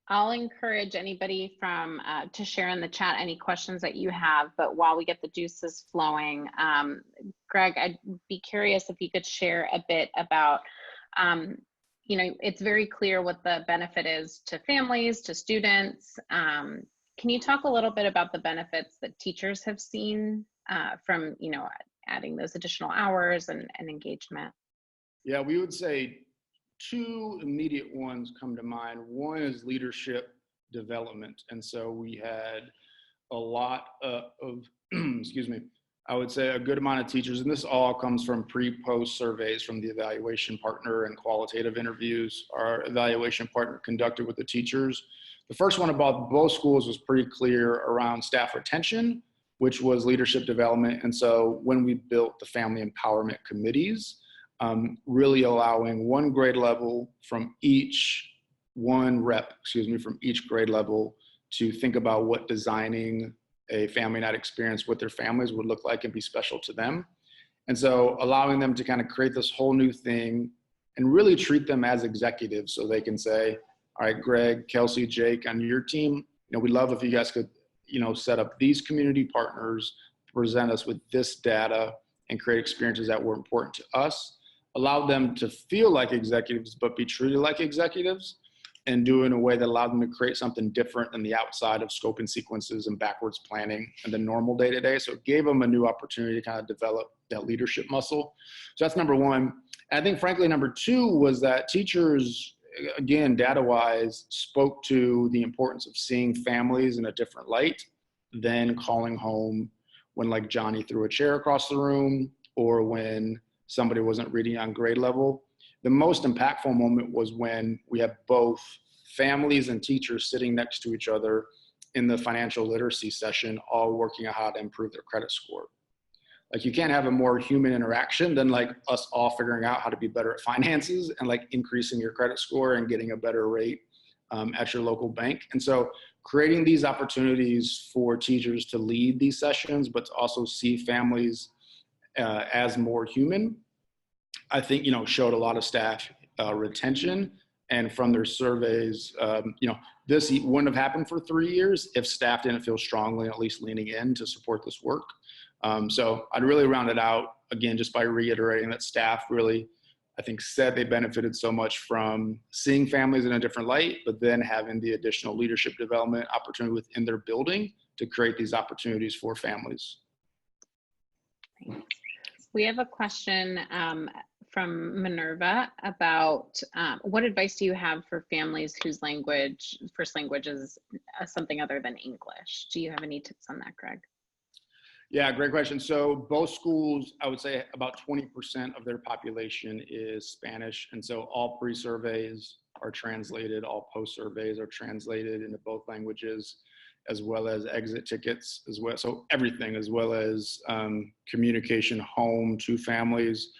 I'll encourage anybody from to share in the chat any questions that you have, but while we get the juices flowing, Greg, I'd be curious if you could share a bit about, it's very clear what the benefit is to families, to students. Can you talk a little bit about the benefits that teachers have seen from, adding those additional hours and engagement? Yeah, we would say two immediate ones come to mind. One is leadership development. And so we had a lot of excuse me, I would say a good amount of teachers, and this all comes from pre-post surveys from the evaluation partner and qualitative interviews our evaluation partner conducted with the teachers. The first one about both schools was pretty clear around staff retention, which was leadership development. And so when we built the family empowerment committees, really allowing one grade level from each from each grade level to think about what designing a family night experience with their families would look like and be special to them. And so allowing them to kind of create this whole new thing and really treat them as executives so they can say, all right, Greg, Kelsey, Jake, on your team, we'd love if you guys could, set up these community partners, present us with this data and create experiences that were important to us, allow them to feel like executives, but be treated like executives, and do it in a way that allowed them to create something different than the outside of scope and sequences and backwards planning and the normal day-to-day. So it gave them a new opportunity to kind of develop that leadership muscle. So that's number one. And I think frankly, number two was that teachers, again, data-wise, spoke to the importance of seeing families in a different light than calling home when like Johnny threw a chair across the room or when somebody wasn't reading on grade level. The most impactful moment was when we have both families and teachers sitting next to each other in the financial literacy session, all working on how to improve their credit score. Like you can't have a more human interaction than like us all figuring out how to be better at finances and like increasing your credit score and getting a better rate at your local bank. And so creating these opportunities for teachers to lead these sessions, but to also see families as more human, I think, showed a lot of staff retention. And from their surveys, this wouldn't have happened for 3 years if staff didn't feel strongly, at least leaning in to support this work. So I'd really round it out, again, just by reiterating that staff really, I think, said they benefited so much from seeing families in a different light, but then having the additional leadership development opportunity within their building to create these opportunities for families. We have a question from Minerva about what advice do you have for families whose first language is something other than English? Do you have any tips on that, Greg? Yeah, great question. So both schools, I would say about 20% of their population is Spanish. And so all pre-surveys are translated, all post-surveys are translated into both languages, as well as exit tickets as well. So everything, as well as communication home to families.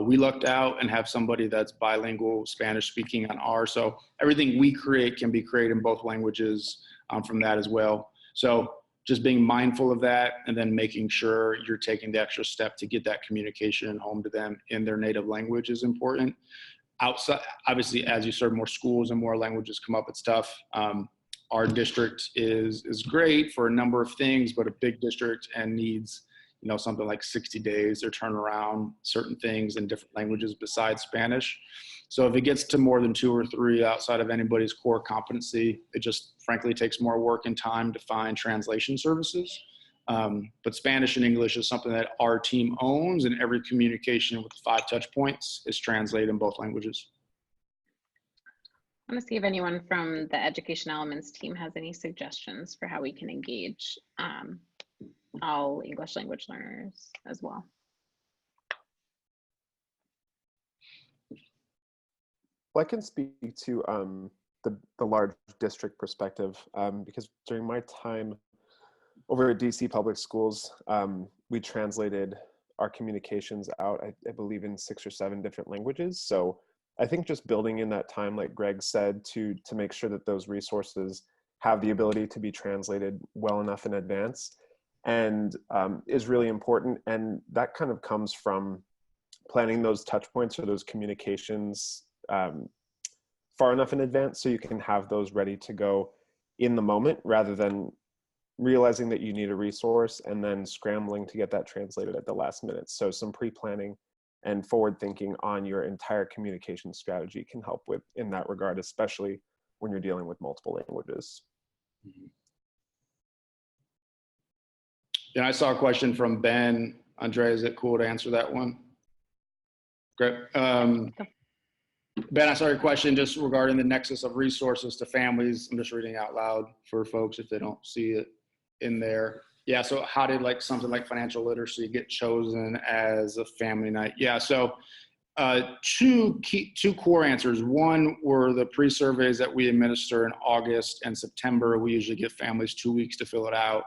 We lucked out and have somebody that's bilingual Spanish speaking on ours. So everything we create can be created in both languages from that as well. So just being mindful of that and then making sure you're taking the extra step to get that communication home to them in their native language is important. Outside, obviously, as you serve more schools and more languages come up, it's tough. Our district is great for a number of things, but a big district and needs, something like 60 days to turn around certain things in different languages besides Spanish. So if it gets to more than 2 or 3 outside of anybody's core competency, it just frankly takes more work and time to find translation services. But Spanish and English is something that our team owns, and every communication with the 5 touch points is translated in both languages. I want to see if anyone from the Education Elements team has any suggestions for how we can engage all English language learners as well. Well, I can speak to the large district perspective because during my time over at DC Public Schools, we translated our communications out, I believe, in 6 or 7 different languages. So I think just building in that time, like Greg said, to make sure that those resources have the ability to be translated well enough in advance and is really important. And that kind of comes from planning those touch points or those communications far enough in advance so you can have those ready to go in the moment rather than realizing that you need a resource and then scrambling to get that translated at the last minute. So some pre-planning and forward thinking on your entire communication strategy can help with in that regard, especially when you're dealing with multiple languages. Yeah, I saw a question from Ben. Andrea, is it cool to answer that one? Great. Ben, I saw your question just regarding the nexus of resources to families. I'm just reading out loud for folks if they don't see it in there. Yeah, so how did something like financial literacy get chosen as a family night? Yeah, so two core answers. One were the pre-surveys that we administer in August and September. We usually give families 2 weeks to fill it out,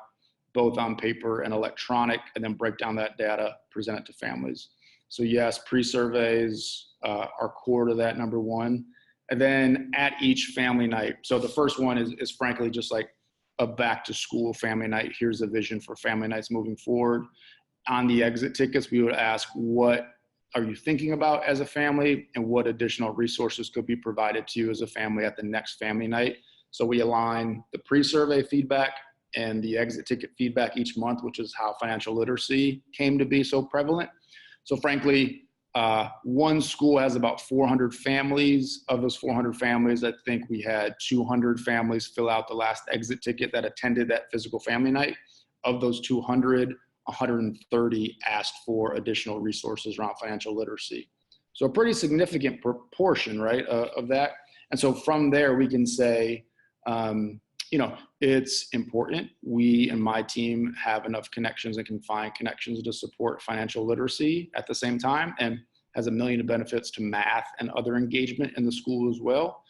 both on paper and electronic, and then break down that data, present it to families. So yes, pre-surveys are core to that, number one. And then at each family night, so the first one is frankly just like a back to school family night. Here's a vision for family nights moving forward. On the exit tickets, we would ask, what are you thinking about as a family and what additional resources could be provided to you as a family at the next family night? So we align the pre-survey feedback and the exit ticket feedback each month, which is how financial literacy came to be so prevalent. So frankly, one school has about 400 families. Of those 400 families, I think we had 200 families fill out the last exit ticket that attended that physical family night. Of those 200, 130 asked for additional resources around financial literacy. So a pretty significant proportion, right, of that. And so from there, we can say, it's important. We and my team have enough connections and can find connections to support financial literacy at the same time, and has a million of benefits to math and other engagement in the school as well,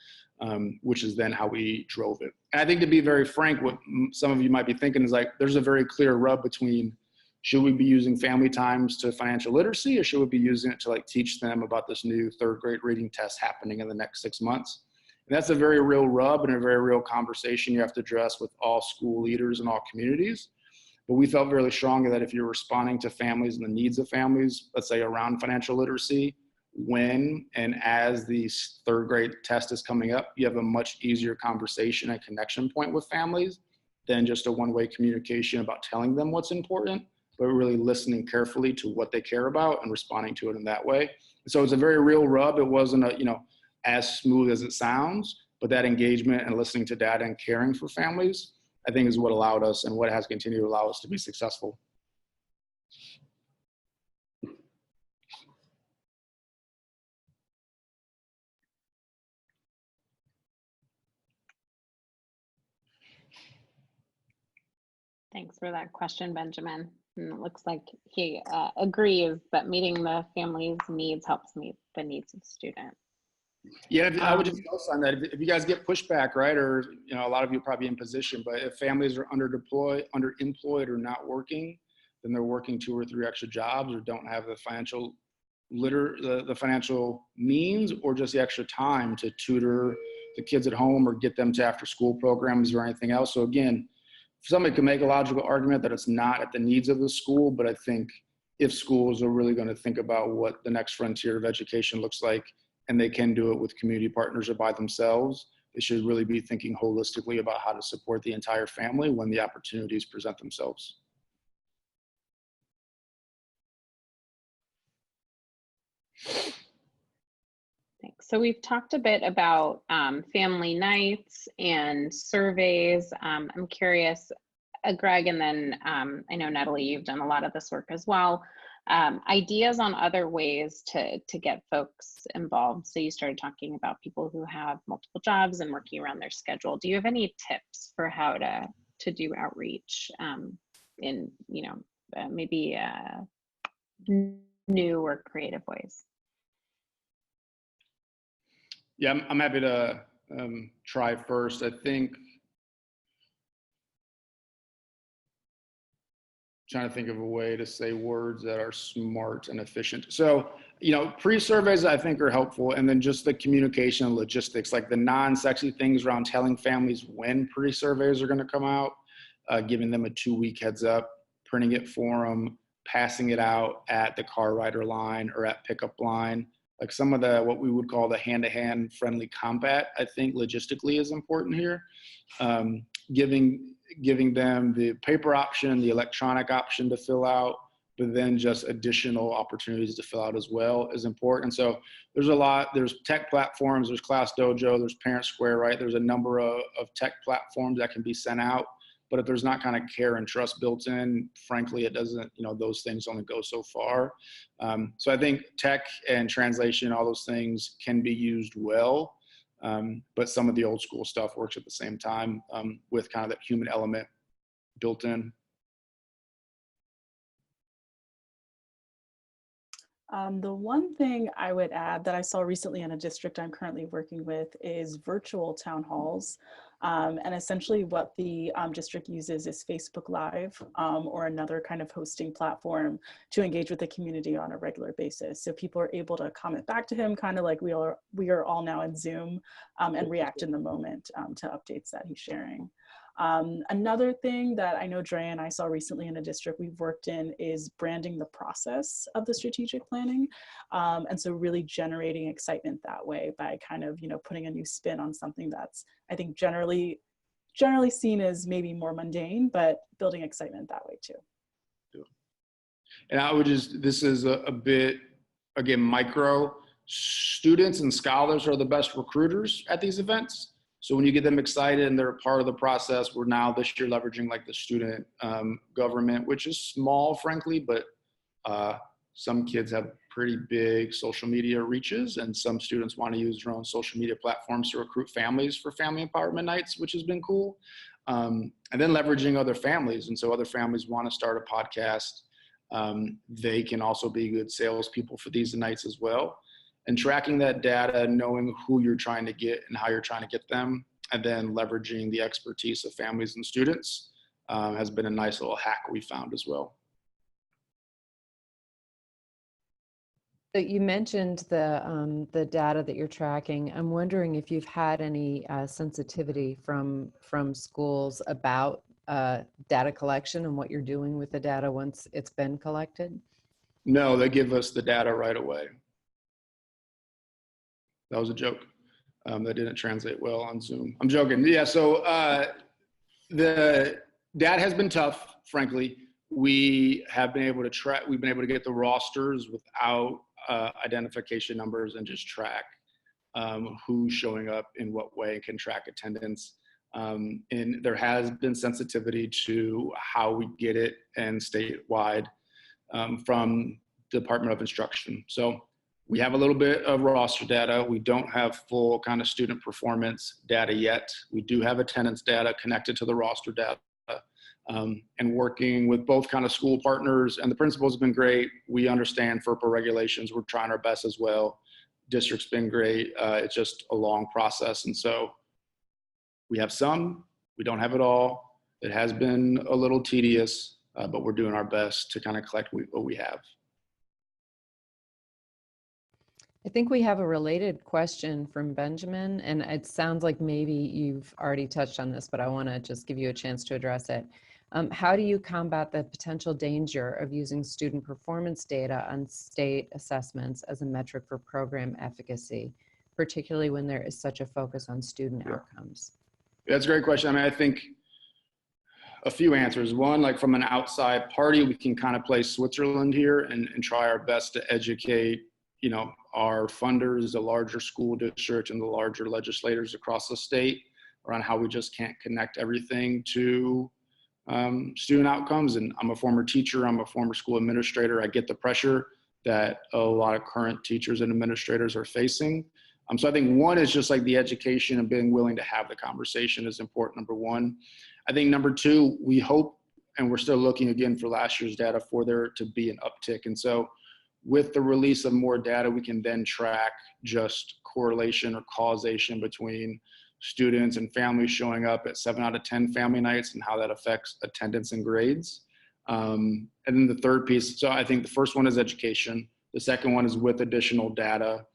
which is then how we drove it. And I think, to be very frank, what some of you might be thinking is there's a very clear rub between, should we be using family times to financial literacy, or should we be using it to teach them about this new 3rd grade reading test happening in the next 6 months? And that's a very real rub and a very real conversation you have to address with all school leaders and all communities. But we felt really strongly that if you're responding to families and the needs of families, let's say around financial literacy, when and as the 3rd grade test is coming up, you have a much easier conversation and connection point with families than just a one-way communication about telling them what's important, but really listening carefully to what they care about and responding to it in that way. So it's a very real rub. It wasn't as smooth as it sounds, but that engagement and listening to data and caring for families, I think, is what allowed us and what has continued to allow us to be successful. Thanks for that question, Benjamin. And it looks like he agrees that meeting the family's needs helps meet the needs of students. Yeah, I would just on that. If you guys get pushback, right, or a lot of you are probably in position, but if families are underemployed, or not working, then they're working 2 or 3 extra jobs, or don't have the financial the financial means, or just the extra time to tutor the kids at home or get them to after school programs or anything else. So again, somebody could make a logical argument that it's not at the needs of the school, but I think if schools are really going to think about what the next frontier of education looks like, and they can do it with community partners or by themselves, they should really be thinking holistically about how to support the entire family when the opportunities present themselves. Thanks. So we've talked a bit about family nights and surveys. I'm curious, Greg, and then I know Natalie, you've done a lot of this work as well. Ideas on other ways to get folks involved. So you started talking about people who have multiple jobs and working around their schedule. Do you have any tips for how to do outreach in, maybe new or creative ways? Yeah, I'm happy to try first. I think trying to think of a way to say words that are smart and efficient. So, pre-surveys I think are helpful, and then just the communication and logistics, like the non-sexy things around telling families when pre-surveys are going to come out, giving them a 2-week heads up, printing it for them, passing it out at the car rider line or at pickup line. Like some of what we would call the hand-to-hand friendly combat, I think logistically is important here. Giving them the paper option, the electronic option to fill out, but then just additional opportunities to fill out as well is important. So there's tech platforms, there's ClassDojo, there's Parent Square, right? There's a number of tech platforms that can be sent out. But if there's not kind of care and trust built in, frankly, it doesn't, those things only go so far. So I think tech and translation, all those things can be used well. But some of the old school stuff works at the same time with kind of that human element built in. The one thing I would add that I saw recently in a district I'm currently working with is virtual town halls. And essentially what the district uses is Facebook Live or another kind of hosting platform to engage with the community on a regular basis. So people are able to comment back to him, kind of like we are all now in Zoom, and react in the moment to updates that he's sharing. Another thing that I know Dre and I saw recently in a district we've worked in is branding the process of the strategic planning. And so really generating excitement that way by kind of, putting a new spin on something that's, I think, generally seen as maybe more mundane, but building excitement that way too. And I would this is a bit, again, micro. Students and scholars are the best recruiters at these events. So when you get them excited and they're a part of the process, we're now this year leveraging like the student government, which is small, frankly, but some kids have pretty big social media reaches, and some students want to use their own social media platforms to recruit families for family empowerment nights, which has been cool. And then leveraging other families. And so other families want to start a podcast. They can also be good salespeople for these nights as well. And tracking that data, knowing who you're trying to get and how you're trying to get them, and then leveraging the expertise of families and students has been a nice little hack we found as well. So you mentioned the data that you're tracking. I'm wondering if you've had any sensitivity from schools about data collection and what you're doing with the data once it's been collected? No, they give us the data right away. That was a joke. That didn't translate well on Zoom. I'm joking. Yeah, so the data has been tough, frankly. We have been able to we've been able to get the rosters without identification numbers and just track who's showing up in what way, can track attendance. And there has been sensitivity to how we get it and statewide from Department of Instruction. So we have a little bit of roster data. We don't have full kind of student performance data yet. We do have attendance data connected to the roster data. And working with both kind of school partners, and the principals have been great. We understand FERPA regulations. We're trying our best as well. District's been great. It's just a long process. And so we have some, we don't have it all. It has been a little tedious, but we're doing our best to kind of collect what we have. I think we have a related question from Benjamin, and it sounds like maybe you've already touched on this, but I want to just give you a chance to address it. How do you combat the potential danger of using student performance data on state assessments as a metric for program efficacy, particularly when there is such a focus on student outcomes? That's a great question. I mean, I think a few answers. One, like from an outside party, we can kind of play Switzerland here and try our best to educate our funders, the larger school districts and the larger legislators across the state around how we just can't connect everything to student outcomes. And I'm a former teacher, I'm a former school administrator. I get the pressure that a lot of current teachers and administrators are facing. So I think one is just like the education and being willing to have the conversation is important, number one. I think number two, we hope, and we're still looking again for last year's data for there to be an uptick. And so with the release of more data, we can then track just correlation or causation between students and families showing up at 7 out of 10 family nights and how that affects attendance and grades. And then the third piece, so I think the first one is education. The second one is with additional data.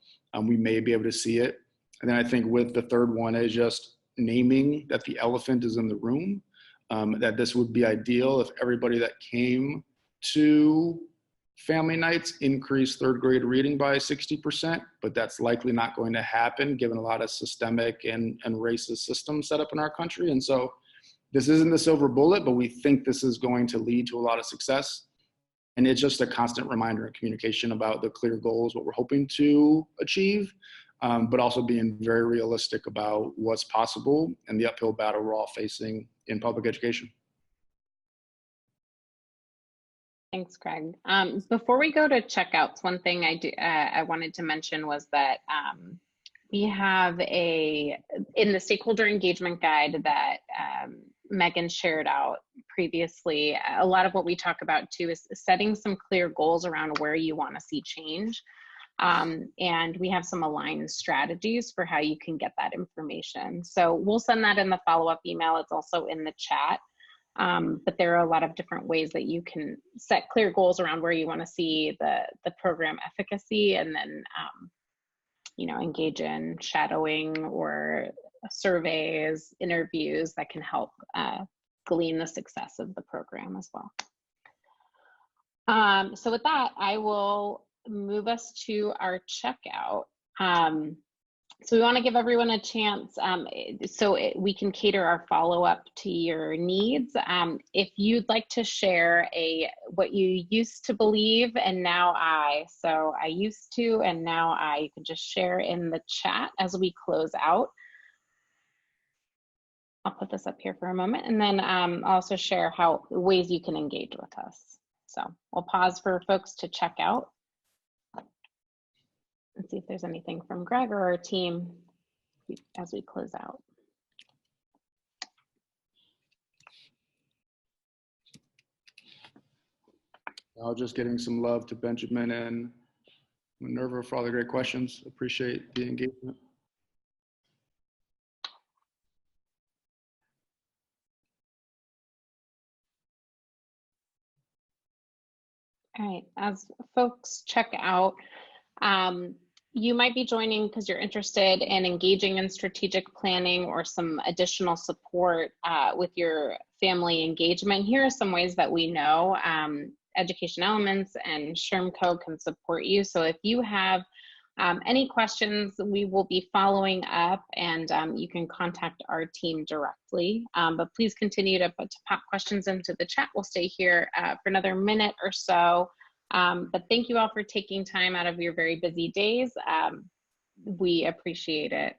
We may be able to see it. And then I think with the third one is just naming that the elephant is in the room, that this would be ideal if everybody that came to family nights increased third grade reading by 60%, but that's likely not going to happen given a lot of systemic and racist systems set up in our country. And so this isn't the silver bullet, but we think this is going to lead to a lot of success. And it's just a constant reminder and communication about the clear goals, what we're hoping to achieve, but also being very realistic about what's possible and the uphill battle we're all facing in public education. Thanks, Craig. Before we go to checkouts, one thing I wanted to mention was that we have in the stakeholder engagement guide that Megan shared out previously, a lot of what we talk about too is setting some clear goals around where you want to see change. And we have some aligned strategies for how you can get that information. So we'll send that in the follow-up email. It's also in the chat. But there are a lot of different ways that you can set clear goals around where you want to see the program efficacy, and then engage in shadowing or surveys, interviews that can help glean the success of the program as well. So with that, I will move us to our checkout. So we want to give everyone a chance we can cater our follow-up to your needs. If you'd like to share what you used to believe and now so I used to and now you can just share in the chat as we close out. I'll put this up here for a moment, and then also share ways you can engage with us. So we'll pause for folks to check out and see if there's anything from Greg or our team as we close out. I'll just getting some love to Benjamin and Minerva for all the great questions. Appreciate the engagement. All right, as folks check out, you might be joining because you're interested in engaging in strategic planning or some additional support with your family engagement. Here are some ways that we know Education Elements and SHRM can support you. So if you have any questions, we will be following up, and you can contact our team directly. But please continue to pop questions into the chat. We'll stay here for another minute or so. But thank you all for taking time out of your very busy days. We appreciate it.